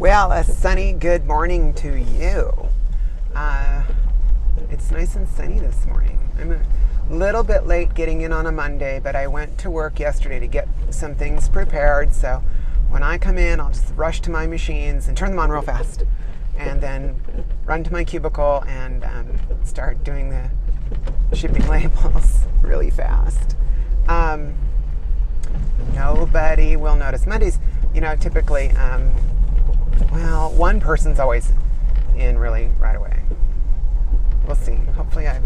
Well, a sunny good morning to you. It's nice and sunny this morning. I'm a little bit late getting in on a Monday, but I went to work yesterday to get some things prepared. So when I come in, I'll just rush to my machines and turn them on real fast, and then run to my cubicle and start doing the shipping labels really fast. Nobody will notice. Mondays, typically, one person's always in really right away. We'll see. Hopefully I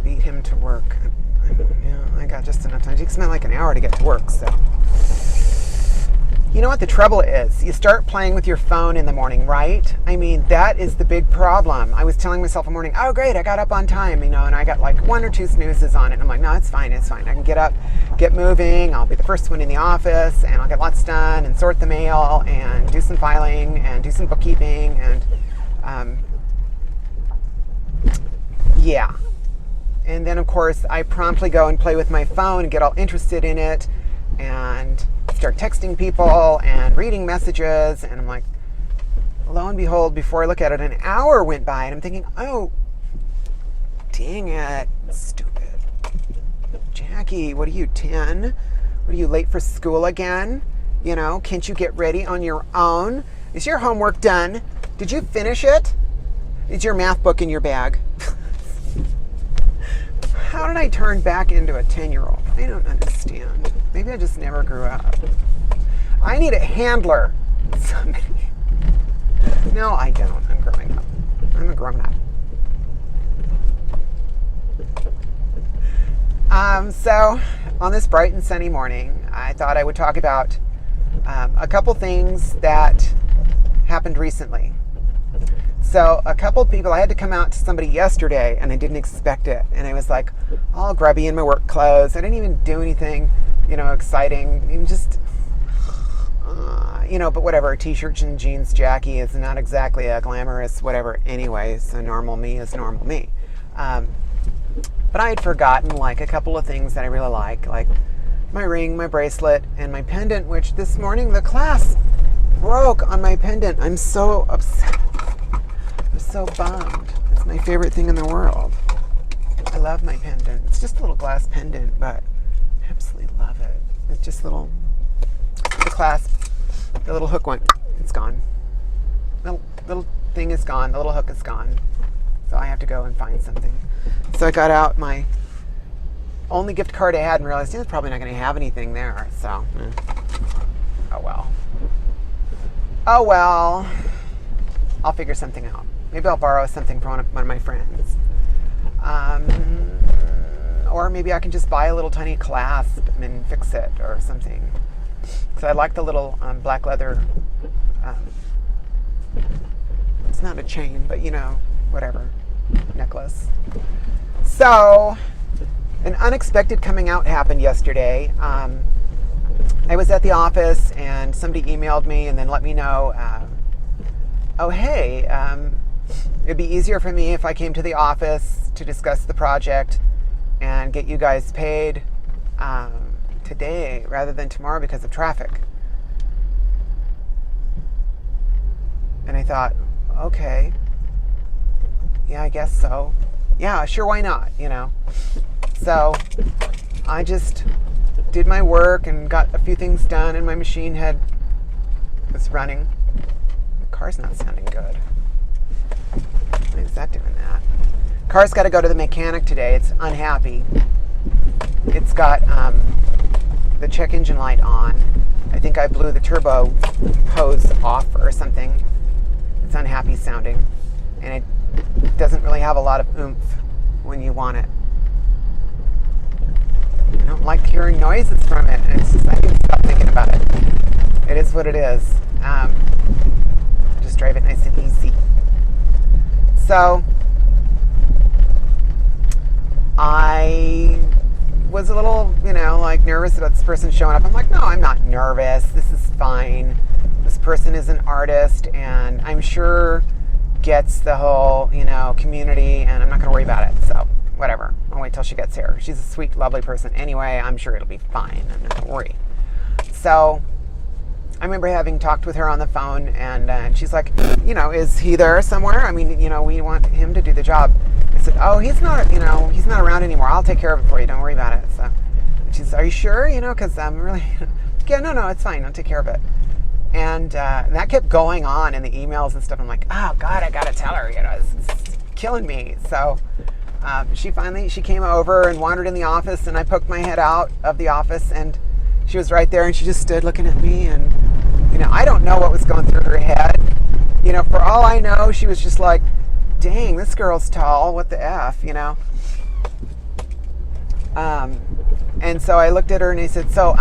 beat him to work. I got just enough time. It takes me like an hour to get to work, so. You know what the trouble is? You start playing with your phone in the morning, right? I mean, that is the big problem. I was telling myself in the morning, oh great, I got up on time, and I got like 1 or 2 snoozes on it. And I'm like, no, it's fine. I can get up, get moving. I'll be the first one in the office, and I'll get lots done, and sort the mail, and do some filing, and do some bookkeeping, and yeah. And then of course, I promptly go and play with my phone and get all interested in it, and start texting people and reading messages, and I'm like, lo and behold, before I look at it, an hour went by, and I'm thinking, oh, dang it, stupid. Jackie, what are you, 10? What are you, late for school again? Can't you get ready on your own? Is your homework done? Did you finish it? Is your math book in your bag? How did I turn back into a 10-year-old? I don't understand. Maybe I just never grew up. I need a handler. Somebody. No, I don't. I'm growing up. I'm a grown-up. So, on this bright and sunny morning, I thought I would talk about a couple things that happened recently. So a couple people, I had to come out to somebody yesterday, and I didn't expect it. And I was like all grubby in my work clothes. I didn't even do anything, exciting. Even just, but whatever. T-shirts and jeans Jackie is not exactly a glamorous whatever anyway. So normal me is normal me. But I had forgotten like a couple of things that I really like my ring, my bracelet, and my pendant, which this morning the clasp broke on my pendant. I'm so upset. I'm so bummed. It's my favorite thing in the world. I love my pendant. It's just a little glass pendant, but I absolutely love it. It's just the clasp, the little hook went, it's gone. The little thing is gone. The little hook is gone. So I have to go and find something. So I got out my only gift card I had and realized it's probably not going to have anything there. So, oh well. I'll figure something out. Maybe I'll borrow something from one of my friends. Or maybe I can just buy a little tiny clasp and fix it or something. So I like the little black leather, it's not a chain, but whatever, necklace. So an unexpected coming out happened yesterday. I was at the office and somebody emailed me and then let me know, oh, hey, it'd be easier for me if I came to the office to discuss the project and get you guys paid today rather than tomorrow because of traffic. And I thought, okay, yeah, I guess so. Yeah, sure, why not, So I just did my work and got a few things done, and my machine was running. Car's not sounding good. Why is that doing that? Car's got to go to the mechanic today. It's unhappy. It's got the check engine light on. I think I blew the turbo hose off or something. It's unhappy sounding, and it doesn't really have a lot of oomph when you want it. I don't like hearing noises from it, and it's just, I need to stop thinking about it. It is what it is. Just drive it nice and easy. So I was a little, nervous about this person showing up. I'm like, no, I'm not nervous. This is fine. This person is an artist, and I'm sure gets the whole, community, and I'm not going to worry about it. So whatever. I'll wait till she gets here. She's a sweet, lovely person anyway. I'm sure it'll be fine. I'm not going to worry. So I remember having talked with her on the phone, and she's like, is he there somewhere? I mean, we want him to do the job. I said, oh, he's not around anymore. I'll take care of it for you. Don't worry about it. So she says, are you sure? Because I'm really, yeah, no, it's fine. I'll take care of it. And that kept going on in the emails and stuff. I'm like, oh God, I gotta tell her. It's killing me. So she came over and wandered in the office, and I poked my head out of the office, and she was right there, and she just stood looking at me, and I don't know what was going through her head. For all I know, she was just like, dang, this girl's tall, what the F, and so I looked at her and I said, so,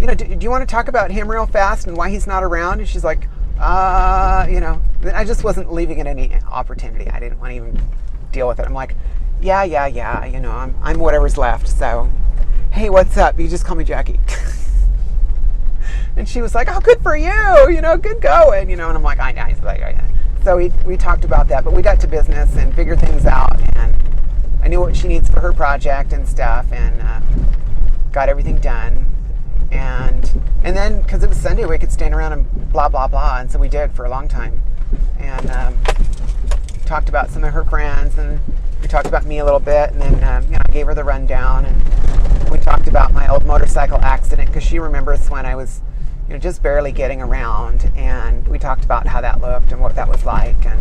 do you want to talk about him real fast and why he's not around? And she's like, I just wasn't leaving it any opportunity. I didn't want to even deal with it. I'm like, yeah, I'm whatever's left, so, hey, what's up? You just call me Jackie. And she was like, oh, good for you, good going, and I'm like, I know. So we talked about that, but we got to business and figured things out, and I knew what she needs for her project and stuff, and got everything done. And then, because it was Sunday, we could stand around and blah, blah, blah, and so we did for a long time. And talked about some of her friends, and we talked about me a little bit, and then I gave her the rundown, and we talked about my old motorcycle accident, because she remembers when I was just barely getting around, and we talked about how that looked and what that was like, and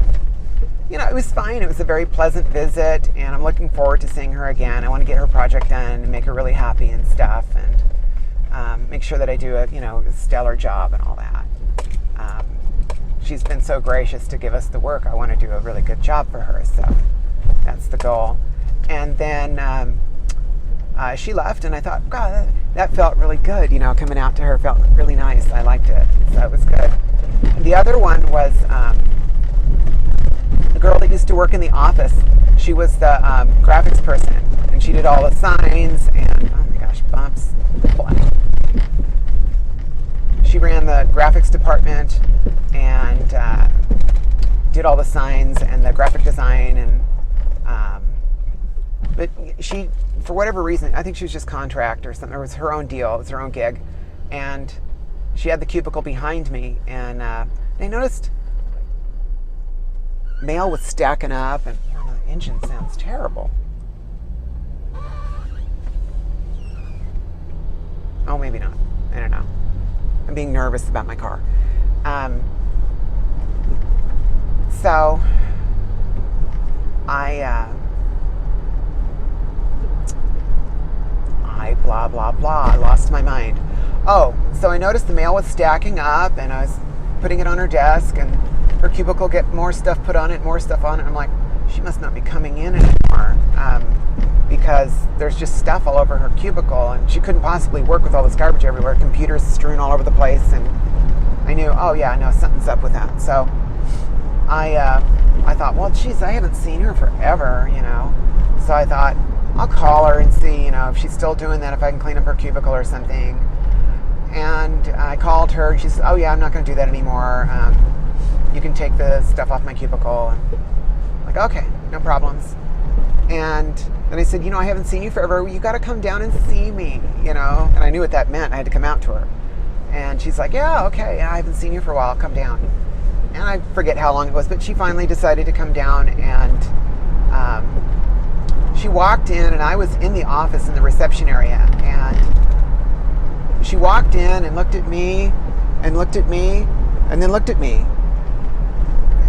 it was fine. It was a very pleasant visit, and I'm looking forward to seeing her again. I want to get her project done and make her really happy and stuff, and make sure that I do a stellar job and all that. She's been so gracious to give us the work. I want to do a really good job for her, so that's the goal. And then she left, and I thought, God, that felt really good. Coming out to her felt really nice. I liked it, so it was good. And the other one was the girl that used to work in the office. She was the graphics person, and she did all the signs, and oh my gosh, bumps. She ran the graphics department and did all the signs and the graphic design, and but she, for whatever reason, I think she was just contract or something. It was her own deal. It was her own gig. And she had the cubicle behind me. And I noticed mail was stacking up. And the engine sounds terrible. Oh, maybe not. I don't know. I'm being nervous about my car. So I blah, blah, blah. I lost my mind. Oh, so I noticed the mail was stacking up, and I was putting it on her desk, and her cubicle get more stuff put on it. I'm like, she must not be coming in anymore, because there's just stuff all over her cubicle, and she couldn't possibly work with all this garbage everywhere, computers strewn all over the place, and I knew, oh yeah, no, something's up with that. So I thought, well, geez, I haven't seen her forever, So I thought, I'll call her and see, if she's still doing that, if I can clean up her cubicle or something. And I called her, and she said, oh yeah, I'm not going to do that anymore. You can take the stuff off my cubicle. And I'm like, okay, no problems. And then I said, I haven't seen you forever. You got to come down and see me, And I knew what that meant. I had to come out to her. And she's like, yeah, okay, I haven't seen you for a while. Come down. And I forget how long it was, but she finally decided to come down, and she walked in, and I was in the office in the reception area, and she walked in and looked at me and looked at me and then looked at me.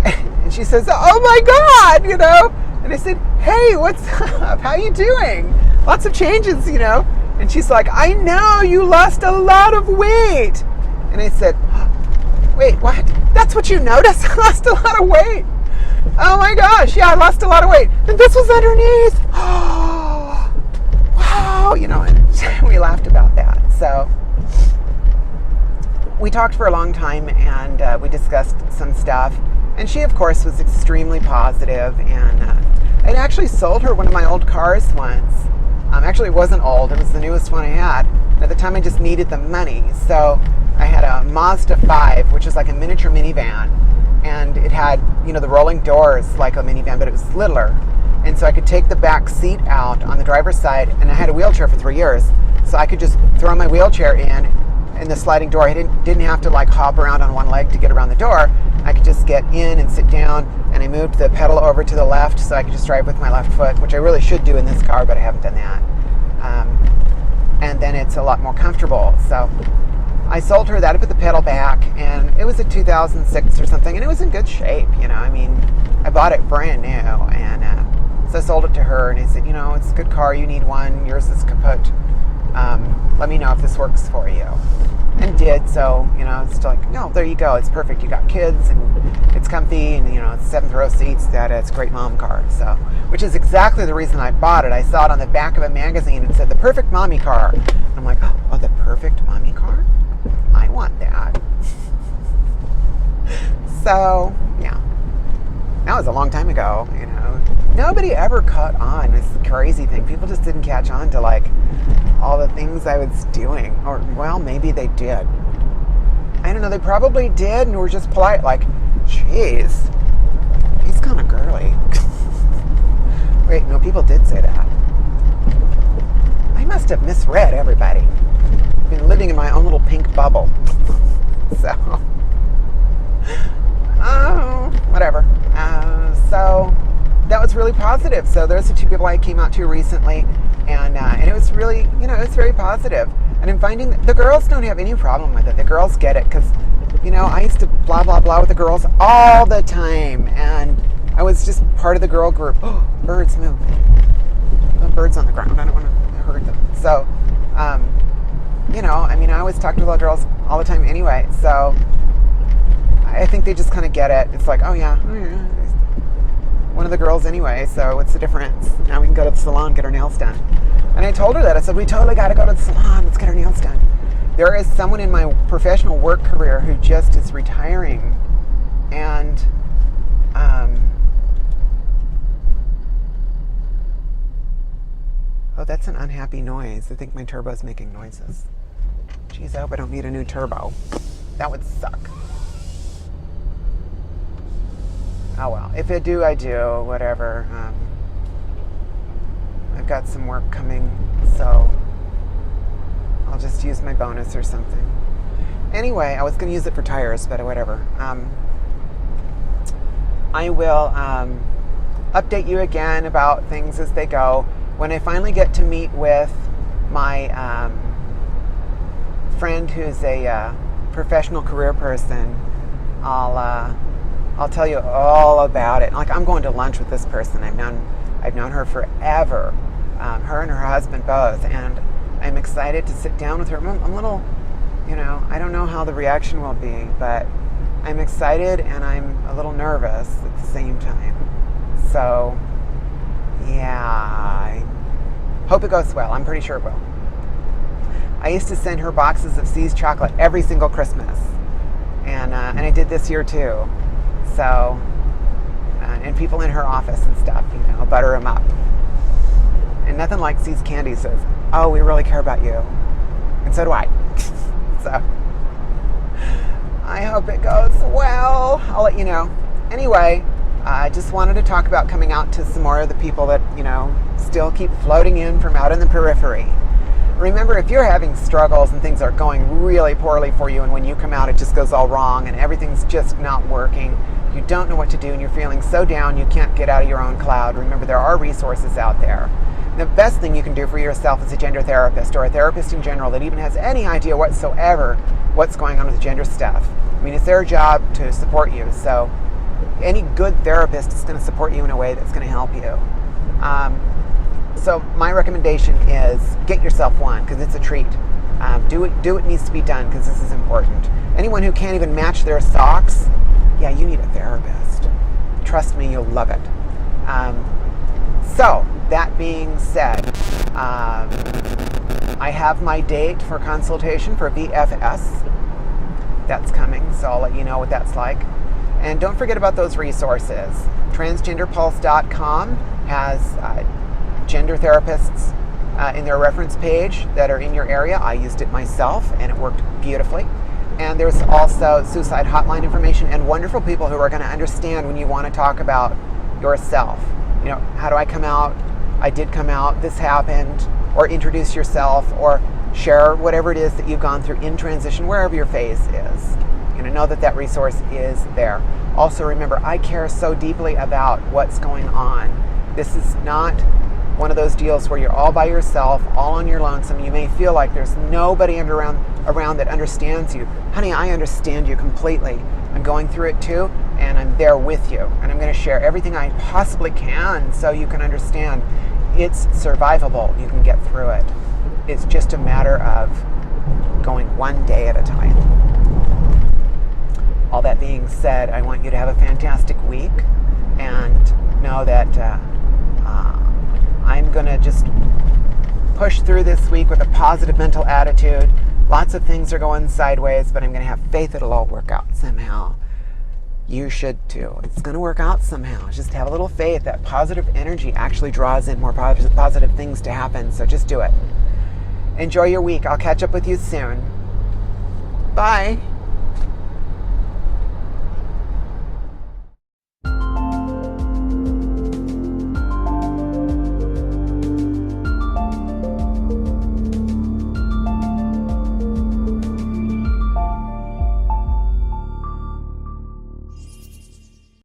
And she says, oh my God, And I said, hey, what's up? How you doing? Lots of changes, And she's like, I know, you lost a lot of weight. And I said, wait, what? That's what you noticed? I lost a lot of weight. Oh my gosh, yeah, I lost a lot of weight. And this was underneath. Oh, wow, and we laughed about that. So we talked for a long time, and we discussed some stuff. And she, of course, was extremely positive. And I'd actually sold her one of my old cars once. Actually, it wasn't old. It was the newest one I had. At the time, I just needed the money. So I had a Mazda 5, which is like a miniature minivan. And it had, the rolling doors like a minivan, but it was littler. And so I could take the back seat out on the driver's side, and I had a wheelchair for 3 years. So I could just throw my wheelchair in in the sliding door. I didn't have to like hop around on one leg to get around the door. I could just get in and sit down, and I moved the pedal over to the left so I could just drive with my left foot, which I really should do in this car, but I haven't done that. And then it's a lot more comfortable. So I sold her that. I put the pedal back, and it was a 2006 or something, and it was in good shape. I mean, I bought it brand new, and so I sold it to her, and I said, it's a good car. You need one. Yours is kaput. Let me know if this works for you. And did. So, it's like, no, there you go. It's perfect. You got kids, and it's comfy, and, it's 7th row seats. It's a great mom car. So, which is exactly the reason I bought it. I saw it on the back of a magazine. It said, the perfect mommy car. And I'm like, oh, the perfect mommy car? I want that. So, yeah. That was a long time ago, Nobody ever caught on. It's the crazy thing. People just didn't catch on to, like, all the things I was doing. Or, well, maybe they did. I don't know. They probably did and were just polite. Like, geez, he's kind of girly. Wait, no, people did say that. I must have misread everybody. I've been living in my own little pink bubble. So, whatever. So that was really positive. So there's the two people I came out to recently, and it was really, it's very positive. And I'm finding that the girls don't have any problem with it. The girls get it because, I used to blah, blah, blah with the girls all the time, and I was just part of the girl group. Oh, birds move. Oh, birds on the ground. I don't want to hurt them. So, I always talk to the girls all the time anyway. So I think they just kind of get it. It's like, oh yeah, one of the girls anyway, so what's the difference? Now we can go to the salon, get our nails done. And I told her that. I said, we totally got to go to the salon. Let's get our nails done. There is someone in my professional work career who just is retiring, and oh, that's an unhappy noise. I think my turbo's making noises. Geez, I hope I don't need a new turbo. That would suck. Oh well, if I do, I do, whatever. I've got some work coming, so I'll just use my bonus or something. Anyway, I was going to use it for tires, but whatever. I will update you again about things as they go. When I finally get to meet with my friend who's a professional career person, I'll tell you all about it. Like, I'm going to lunch with this person. I've known her forever, her and her husband both, and I'm excited to sit down with her. I'm a little, I don't know how the reaction will be, but I'm excited and I'm a little nervous at the same time. So, yeah, I hope it goes well. I'm pretty sure it will. I used to send her boxes of See's chocolate every single Christmas, and I did this year too. So, and people in her office and stuff, butter them up. And nothing like See's Candy says, oh, we really care about you. And so do I. So, I hope it goes well. I'll let you know. Anyway, I just wanted to talk about coming out to some more of the people that, still keep floating in from out in the periphery. Remember, if you're having struggles and things are going really poorly for you, and when you come out it just goes all wrong and everything's just not working, you don't know what to do, and you're feeling so down you can't get out of your own cloud, remember there are resources out there. The best thing you can do for yourself as a gender therapist, or a therapist in general that even has any idea whatsoever what's going on with gender stuff. I mean, it's their job to support you, so any good therapist is going to support you in a way that's going to help you. So my recommendation is get yourself one, because it's a treat. Do what needs to be done, because this is important. Anyone who can't even match their socks, yeah, you need a therapist. Trust me, you'll love it. So, that being said, I have my date for consultation for VFS. That's coming, so I'll let you know what that's like. And don't forget about those resources. Transgenderpulse.com has gender therapists in their reference page that are in your area. I used it myself, and it worked beautifully. And there's also suicide hotline information and wonderful people who are going to understand when you want to talk about yourself. How do I come out? I did come out, this happened, or introduce yourself, or Share whatever it is that you've gone through in transition, wherever your phase is. Know that resource is there. Also remember, I care so deeply about what's going on. This is not one of those deals where you're all by yourself, all on your lonesome. You may feel like there's nobody around that understands you. Honey, I understand you completely. I'm going through it too, and I'm there with you. And I'm going to share everything I possibly can so you can understand. It's survivable. You can get through it. It's just a matter of going one day at a time. All that being said, I want you to have a fantastic week, and know that I'm going to just push through this week with a positive mental attitude. Lots of things are going sideways, but I'm going to have faith it'll all work out somehow. You should too. It's going to work out somehow. Just have a little faith. That positive energy actually draws in more positive things to happen, so just do it. Enjoy your week. I'll catch up with you soon. Bye.